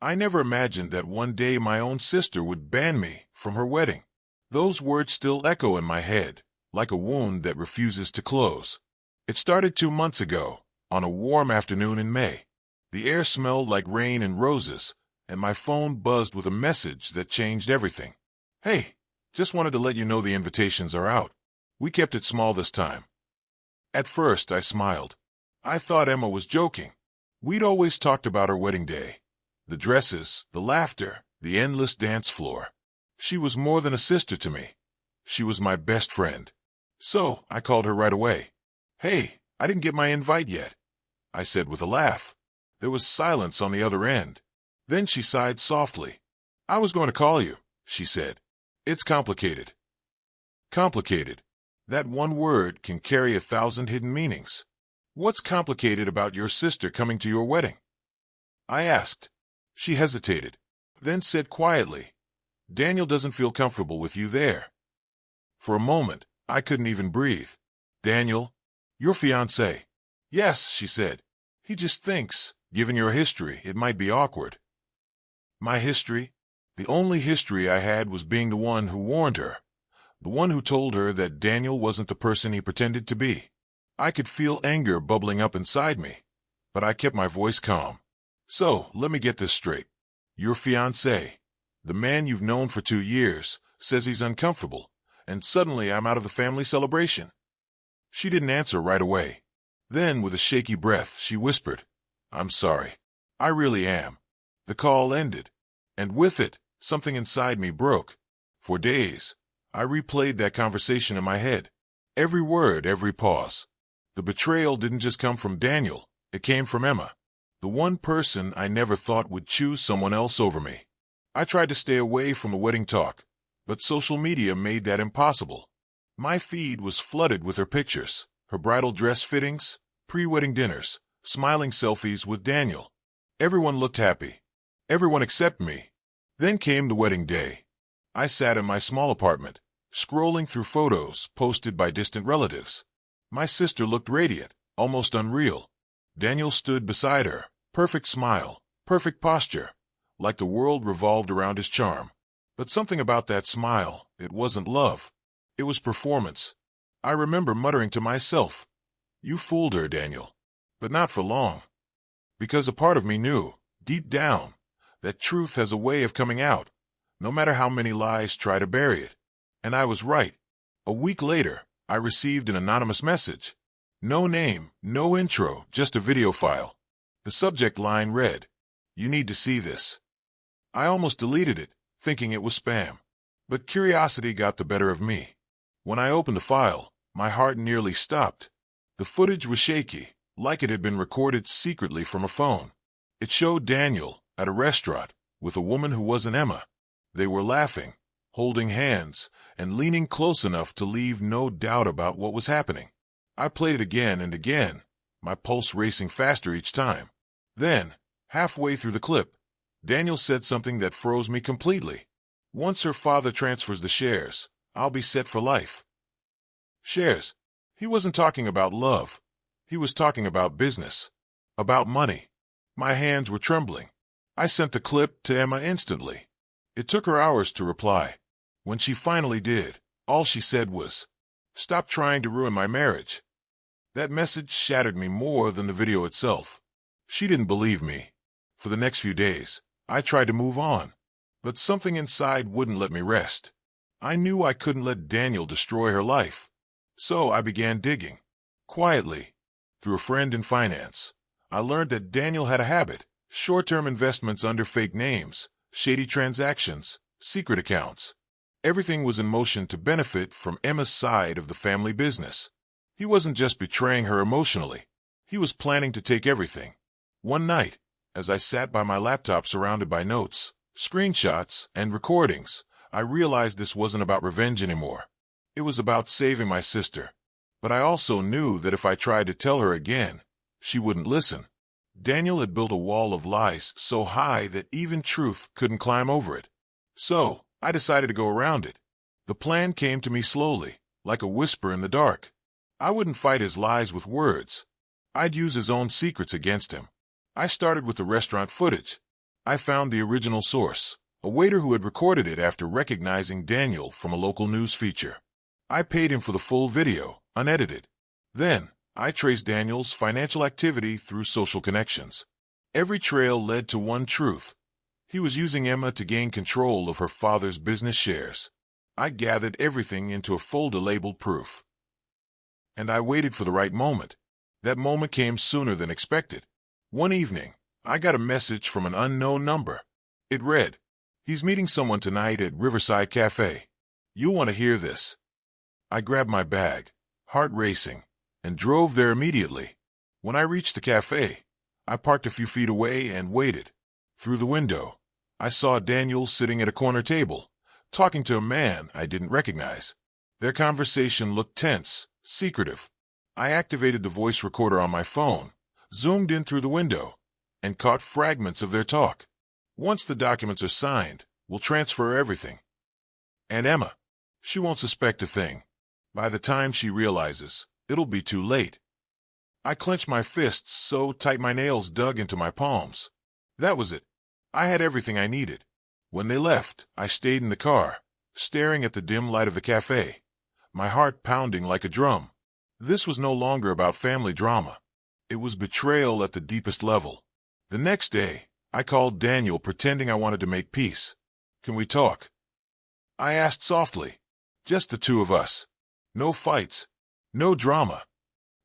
I never imagined that one day my own sister would ban me from her wedding. Those words still echo in my head, like a wound that refuses to close. It started 2 months ago, on a warm afternoon in May. The air smelled like rain and roses, and my phone buzzed with a message that changed everything. "Hey, just wanted to let you know the invitations are out. We kept it small this time." At first, I smiled. I thought Emma was joking. We'd always talked about our wedding day. The dresses, the laughter, the endless dance floor. She was more than a sister to me. She was my best friend. So, I called her right away. "Hey, I didn't get my invite yet," I said with a laugh. There was silence on the other end. Then she sighed softly. "I was going to call you," she said. "It's complicated." Complicated. That one word can carry 1,000 hidden meanings. "What's complicated about your sister coming to your wedding?" I asked. She hesitated, then said quietly, "Daniel doesn't feel comfortable with you there." For a moment, I couldn't even breathe. "Daniel? Your fiancé?" "Yes," she said. "He just thinks, given your history, it might be awkward." My history? The only history I had was being the one who warned her, the one who told her that Daniel wasn't the person he pretended to be. I could feel anger bubbling up inside me, but I kept my voice calm. "So, let me get this straight. Your fiancé, the man you've known for 2 years, says he's uncomfortable, and suddenly I'm out of the family celebration?" She didn't answer right away. Then, with a shaky breath, she whispered, "I'm sorry. I really am." The call ended, and with it, something inside me broke. For days, I replayed that conversation in my head. Every word, every pause. The betrayal didn't just come from Daniel, it came from Emma, the one person I never thought would choose someone else over me. I tried to stay away from the wedding talk, but social media made that impossible. My feed was flooded with her pictures, her bridal dress fittings, pre-wedding dinners, smiling selfies with Daniel. Everyone looked happy. Everyone except me. Then came the wedding day. I sat in my small apartment, scrolling through photos posted by distant relatives. My sister looked radiant, almost unreal. Daniel stood beside her, perfect smile, perfect posture, like the world revolved around his charm. But something about that smile, it wasn't love. It was performance. I remember muttering to myself, "You fooled her, Daniel." But not for long. Because a part of me knew, deep down, that truth has a way of coming out, no matter how many lies try to bury it. And I was right. A week later, I received an anonymous message. No name, no intro, just a video file. The subject line read, "You need to see this." I almost deleted it, thinking it was spam. But curiosity got the better of me. When I opened the file, my heart nearly stopped. The footage was shaky, like it had been recorded secretly from a phone. It showed Daniel at a restaurant with a woman who wasn't Emma. They were laughing, holding hands, and leaning close enough to leave no doubt about what was happening. I played it again and again, my pulse racing faster each time. Then, halfway through the clip, Daniel said something that froze me completely. "Once her father transfers the shares, I'll be set for life." Shares. He wasn't talking about love. He was talking about business. About money. My hands were trembling. I sent the clip to Emma instantly. It took her hours to reply. When she finally did, all she said was, "Stop trying to ruin my marriage." That message shattered me more than the video itself. She didn't believe me. For the next few days, I tried to move on, but something inside wouldn't let me rest. I knew I couldn't let Daniel destroy her life. So I began digging. Quietly. Through a friend in finance, I learned that Daniel had a habit: short-term investments under fake names, shady transactions, secret accounts. Everything was in motion to benefit from Emma's side of the family business. He wasn't just betraying her emotionally. He was planning to take everything. One night, as I sat by my laptop surrounded by notes, screenshots, and recordings, I realized this wasn't about revenge anymore. It was about saving my sister. But I also knew that if I tried to tell her again, she wouldn't listen. Daniel had built a wall of lies so high that even truth couldn't climb over it. So, I decided to go around it. The plan came to me slowly, like a whisper in the dark. I wouldn't fight his lies with words. I'd use his own secrets against him. I started with the restaurant footage. I found the original source, a waiter who had recorded it after recognizing Daniel from a local news feature. I paid him for the full video, unedited. Then, I traced Daniel's financial activity through social connections. Every trail led to one truth. He was using Emma to gain control of her father's business shares. I gathered everything into a folder labeled proof. And I waited for the right moment. That moment came sooner than expected. One evening, I got a message from an unknown number. It read, "He's meeting someone tonight at Riverside Cafe. You'll want to hear this." I grabbed my bag, heart racing, and drove there immediately. When I reached the cafe, I parked a few feet away and waited. Through the window, I saw Daniel sitting at a corner table, talking to a man I didn't recognize. Their conversation looked tense, secretive. I activated the voice recorder on my phone, zoomed in through the window, and caught fragments of their talk. "Once the documents are signed, we'll transfer everything. And Emma, she won't suspect a thing. By the time she realizes, it'll be too late." I clenched my fists so tight my nails dug into my palms. That was it. I had everything I needed. When they left, I stayed in the car, staring at the dim light of the cafe, my heart pounding like a drum. This was no longer about family drama. It was betrayal at the deepest level. The next day, I called Daniel pretending I wanted to make peace. "Can we talk?" I asked softly. "Just the two of us. No fights. No drama."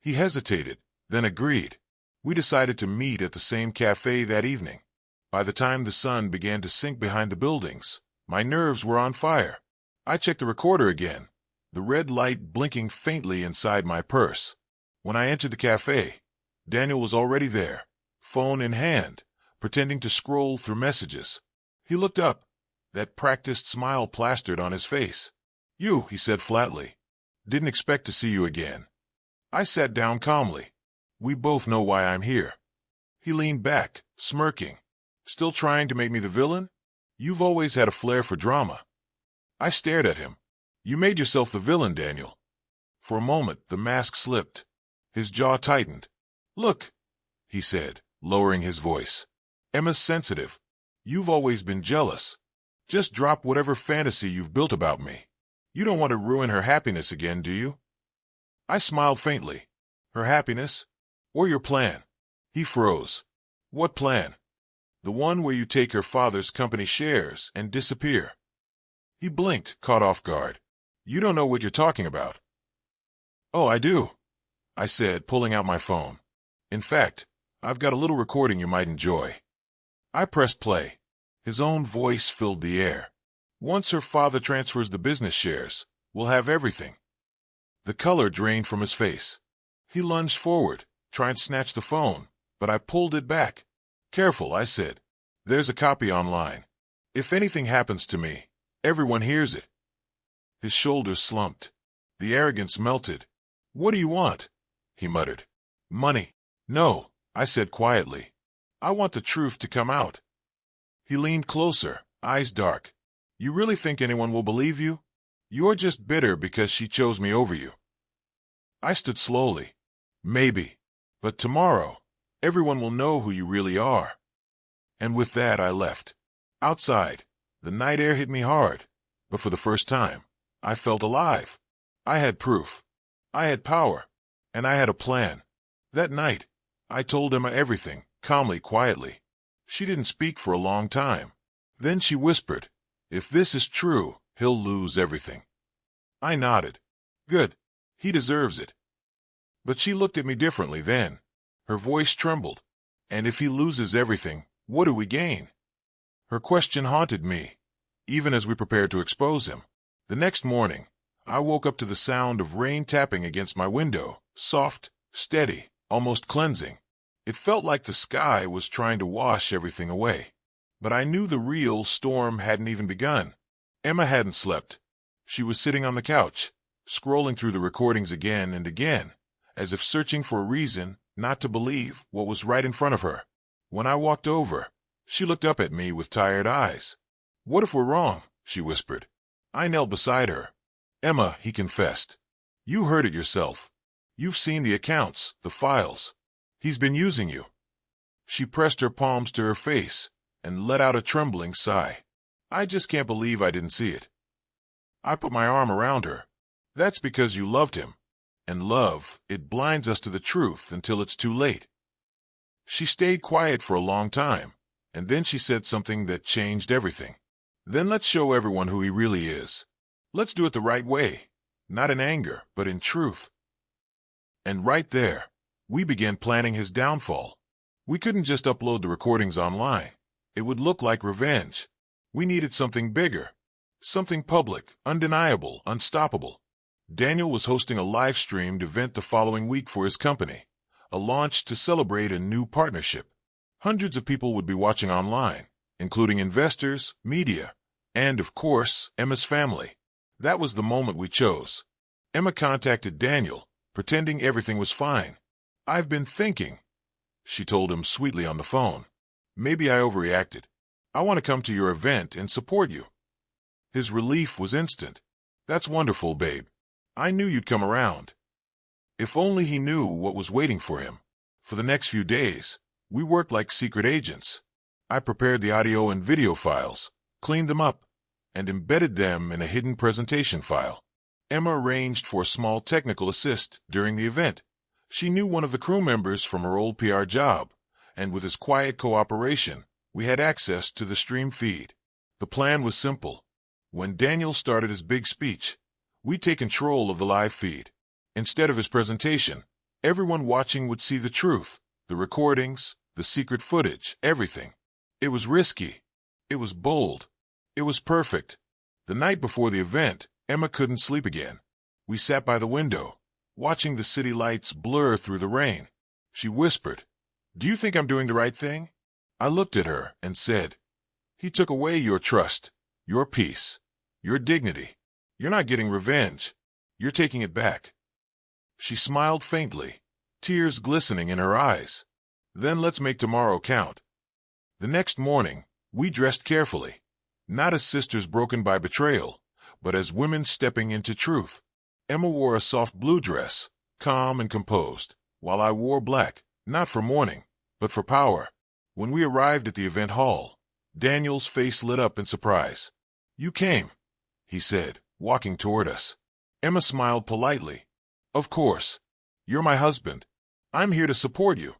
He hesitated, then agreed. We decided to meet at the same cafe that evening. By the time the sun began to sink behind the buildings, my nerves were on fire. I checked the recorder again, the red light blinking faintly inside my purse. When I entered the cafe, Daniel was already there, phone in hand, pretending to scroll through messages. He looked up, that practiced smile plastered on his face. "You," he said flatly. "Didn't expect to see you again." I sat down calmly. "We both know why I'm here." He leaned back, smirking. "Still trying to make me the villain? You've always had a flair for drama." I stared at him. "You made yourself the villain, Daniel." For a moment, the mask slipped. His jaw tightened. "Look," he said, lowering his voice. "Emma's sensitive. You've always been jealous. Just drop whatever fantasy you've built about me. You don't want to ruin her happiness again, do you?" I smiled faintly. "Her happiness? Or your plan?" He froze. "What plan?" "The one where you take her father's company shares and disappear." He blinked, caught off guard. "You don't know what you're talking about." "Oh, I do," I said, pulling out my phone. "In fact, I've got a little recording you might enjoy." I pressed play. His own voice filled the air. "Once her father transfers the business shares, we'll have everything." The color drained from his face. He lunged forward, trying to snatch the phone, but I pulled it back. "Careful," I said. "There's a copy online. If anything happens to me, everyone hears it." His shoulders slumped. The arrogance melted. "What do you want?" he muttered. "Money." "No," I said quietly. "I want the truth to come out." He leaned closer, eyes dark. "You really think anyone will believe you? You're just bitter because she chose me over you." I stood slowly. "Maybe. But tomorrow, everyone will know who you really are." And with that, I left. Outside, the night air hit me hard, but for the first time, I felt alive. I had proof. I had power. And I had a plan. That night, I told Emma everything, calmly, quietly. She didn't speak for a long time. Then she whispered, "If this is true, he'll lose everything." I nodded. "Good. He deserves it." But she looked at me differently then. Her voice trembled. "And if he loses everything, what do we gain?" Her question haunted me, even as we prepared to expose him. The next morning, I woke up to the sound of rain tapping against my window, soft, steady, almost cleansing. It felt like the sky was trying to wash everything away. But I knew the real storm hadn't even begun. Emma hadn't slept. She was sitting on the couch, scrolling through the recordings again and again, as if searching for a reason not to believe what was right in front of her. When I walked over, she looked up at me with tired eyes. "What if we're wrong?" she whispered. I knelt beside her. "Emma," he confessed, "you heard it yourself. You've seen the accounts, the files. He's been using you." She pressed her palms to her face, and let out a trembling sigh. I just can't believe I didn't see it. I put my arm around her. That's because you loved him. And love, it blinds us to the truth until it's too late. She stayed quiet for a long time, and then she said something that changed everything. Then let's show everyone who he really is. Let's do it the right way, not in anger, but in truth. And right there, we began planning his downfall. We couldn't just upload the recordings online. It would look like revenge. We needed something bigger, something public, undeniable, unstoppable. Daniel was hosting a live-streamed event the following week for his company, a launch to celebrate a new partnership. Hundreds of people would be watching online, including investors, media, and, of course, Emma's family. That was the moment we chose. Emma contacted Daniel, pretending everything was fine. "I've been thinking," she told him sweetly on the phone. "Maybe I overreacted. I want to come to your event and support you." His relief was instant. "That's wonderful, babe. I knew you'd come around." If only he knew what was waiting for him. For the next few days, we worked like secret agents. I prepared the audio and video files, cleaned them up, and embedded them in a hidden presentation file. Emma arranged for a small technical assist during the event. She knew one of the crew members from her old PR job, and with his quiet cooperation, we had access to the stream feed. The plan was simple. When Daniel started his big speech, we'd take control of the live feed. Instead of his presentation, everyone watching would see the truth, the recordings, the secret footage, everything. It was risky. It was bold. It was perfect. The night before the event, Emma couldn't sleep again. We sat by the window, watching the city lights blur through the rain. She whispered, "Do you think I'm doing the right thing?" I looked at her and said, "He took away your trust, your peace, your dignity. You're not getting revenge. You're taking it back." She smiled faintly, tears glistening in her eyes. "Then let's make tomorrow count." The next morning, we dressed carefully, not as sisters broken by betrayal, but as women stepping into truth. Emma wore a soft blue dress, calm and composed, while I wore black, not for mourning, but for power. When we arrived at the event hall, Daniel's face lit up in surprise. "You came," he said, walking toward us. Emma smiled politely. "Of course. You're my husband. I'm here to support you."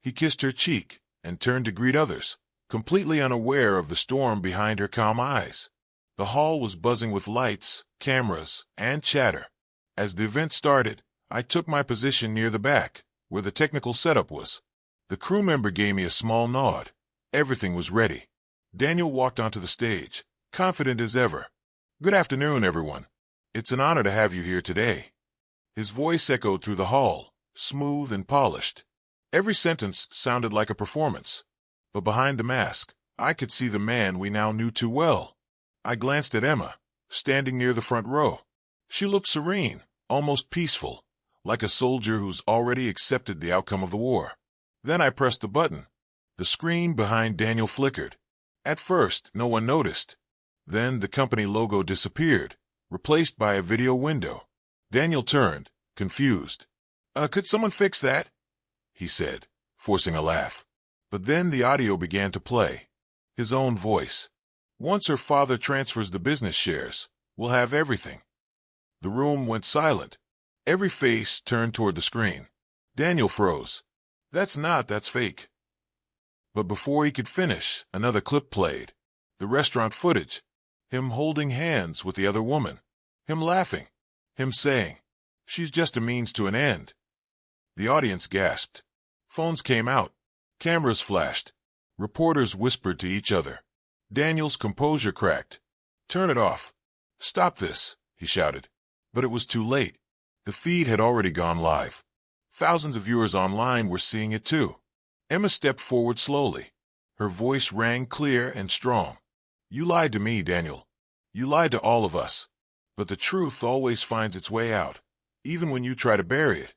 He kissed her cheek and turned to greet others, completely unaware of the storm behind her calm eyes. The hall was buzzing with lights, cameras, and chatter. As the event started, I took my position near the back, where the technical setup was. The crew member gave me a small nod. Everything was ready. Daniel walked onto the stage, confident as ever. "Good afternoon, everyone. It's an honor to have you here today." His voice echoed through the hall, smooth and polished. Every sentence sounded like a performance. But behind the mask, I could see the man we now knew too well. I glanced at Emma, standing near the front row. She looked serene, almost peaceful, like a soldier who's already accepted the outcome of the war. Then I pressed the button. The screen behind Daniel flickered. At first, no one noticed. Then the company logo disappeared, replaced by a video window. Daniel turned, confused. Could someone fix that?" he said, forcing a laugh. But then the audio began to play. His own voice. "Once her father transfers the business shares, we'll have everything." The room went silent. Every face turned toward the screen. Daniel froze. That's fake." But before he could finish, another clip played. The restaurant footage. Him holding hands with the other woman. Him laughing. Him saying, "She's just a means to an end." The audience gasped. Phones came out. Cameras flashed. Reporters whispered to each other. Daniel's composure cracked. "Turn it off. Stop this," he shouted. But it was too late. The feed had already gone live. Thousands of viewers online were seeing it too. Emma stepped forward slowly. Her voice rang clear and strong. "You lied to me, Daniel. You lied to all of us. But the truth always finds its way out, even when you try to bury it."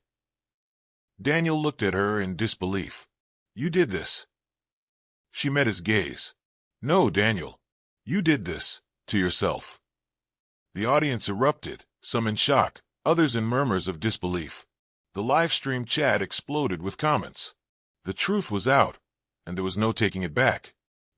Daniel looked at her in disbelief. "You did this." She met his gaze. "No, Daniel. You did this, to yourself." The audience erupted, some in shock, others in murmurs of disbelief. The live stream chat exploded with comments. The truth was out, and there was no taking it back.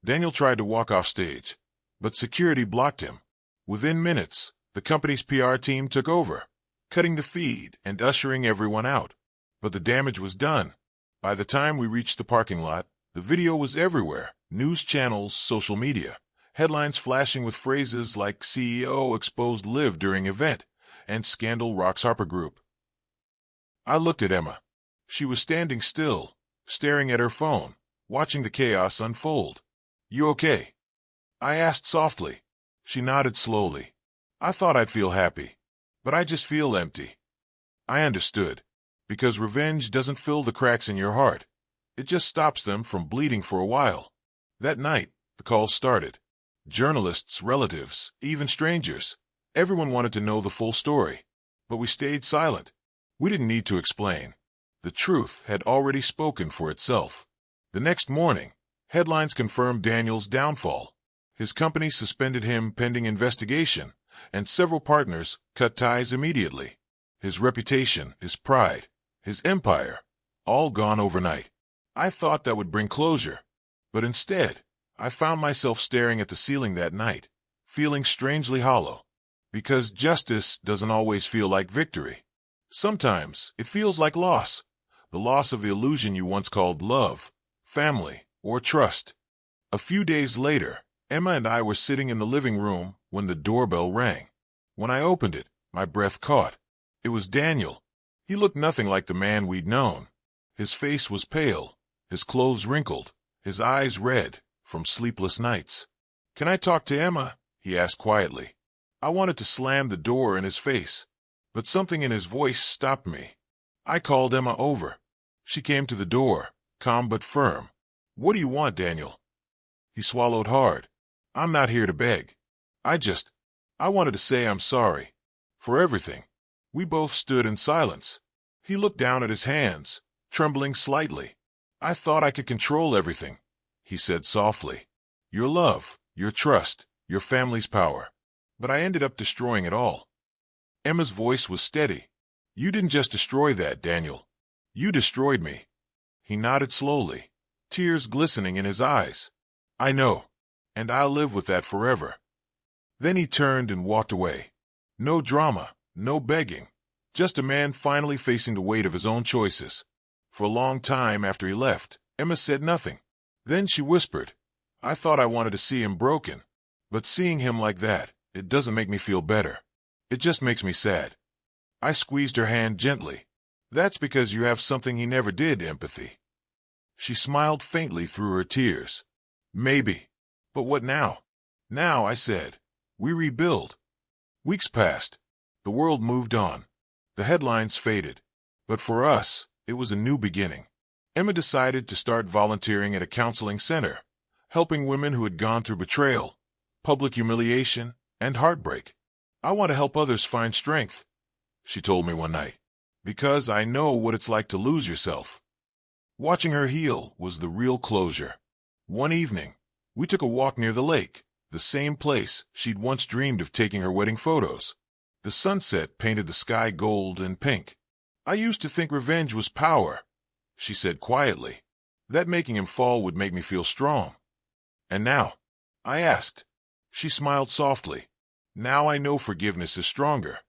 Daniel tried to walk off stage, but security blocked him. Within minutes, the company's PR team took over, cutting the feed and ushering everyone out. But the damage was done. By the time we reached the parking lot, the video was everywhere. News channels, social media, headlines flashing with phrases like CEO exposed live during event and scandal rocks Harper Group. I looked at Emma. She was standing still, staring at her phone, watching the chaos unfold. "You okay?" I asked softly. She nodded slowly. "I thought I'd feel happy, but I just feel empty." I understood, because revenge doesn't fill the cracks in your heart. It just stops them from bleeding for a while. That night, the calls started. Journalists, relatives, even strangers. Everyone wanted to know the full story. But we stayed silent. We didn't need to explain. The truth had already spoken for itself. The next morning, headlines confirmed Daniel's downfall. His company suspended him pending investigation, and several partners cut ties immediately. His reputation, his pride, his empire, all gone overnight. I thought that would bring closure. But instead, I found myself staring at the ceiling that night, feeling strangely hollow. Because justice doesn't always feel like victory. Sometimes it feels like loss, the loss of the illusion you once called love, family, or trust. A few days later, Emma and I were sitting in the living room when the doorbell rang. When I opened it, my breath caught. It was Daniel. He looked nothing like the man we'd known. His face was pale, his clothes wrinkled, his eyes red from sleepless nights. "Can I talk to Emma?" he asked quietly. I wanted to slam the door in his face, but something in his voice stopped me. I called Emma over. She came to the door, calm but firm. "What do you want, Daniel?" He swallowed hard. "I'm not here to beg. I wanted to say I'm sorry. For everything." We both stood in silence. He looked down at his hands, trembling slightly. "I thought I could control everything," he said softly. "Your love, your trust, your family's power. But I ended up destroying it all." Emma's voice was steady. "You didn't just destroy that, Daniel. You destroyed me." He nodded slowly, tears glistening in his eyes. "I know, and I'll live with that forever." Then he turned and walked away. No drama, no begging, just a man finally facing the weight of his own choices. For a long time after he left, Emma said nothing. Then she whispered, "I thought I wanted to see him broken, but seeing him like that, it doesn't make me feel better. It just makes me sad." I squeezed her hand gently. "That's because you have something he never did, empathy." She smiled faintly through her tears. "Maybe. But what now?" "Now," I said, "we rebuild." Weeks passed. The world moved on. The headlines faded. But for us, it was a new beginning. Emma decided to start volunteering at a counseling center, helping women who had gone through betrayal, public humiliation, and heartbreak. "I want to help others find strength," she told me one night, "because I know what it's like to lose yourself." Watching her heal was the real closure. One evening, we took a walk near the lake, the same place she'd once dreamed of taking her wedding photos. The sunset painted the sky gold and pink. "I used to think revenge was power," she said quietly, "that making him fall would make me feel strong." "And now?" I asked. She smiled softly. "Now I know forgiveness is stronger."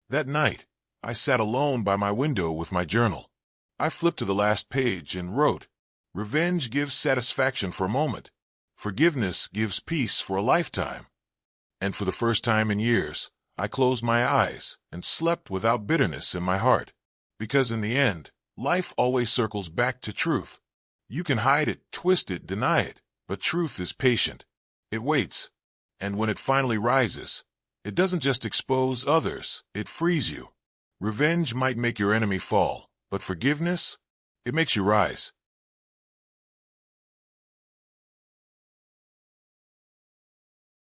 That night, I sat alone by my window with my journal. I flipped to the last page and wrote, "Revenge gives satisfaction for a moment. Forgiveness gives peace for a lifetime." And for the first time in years, I closed my eyes and slept without bitterness in my heart. Because in the end, life always circles back to truth. You can hide it, twist it, deny it, but truth is patient. It waits. And when it finally rises, it doesn't just expose others, it frees you. Revenge might make your enemy fall, but forgiveness, it makes you rise.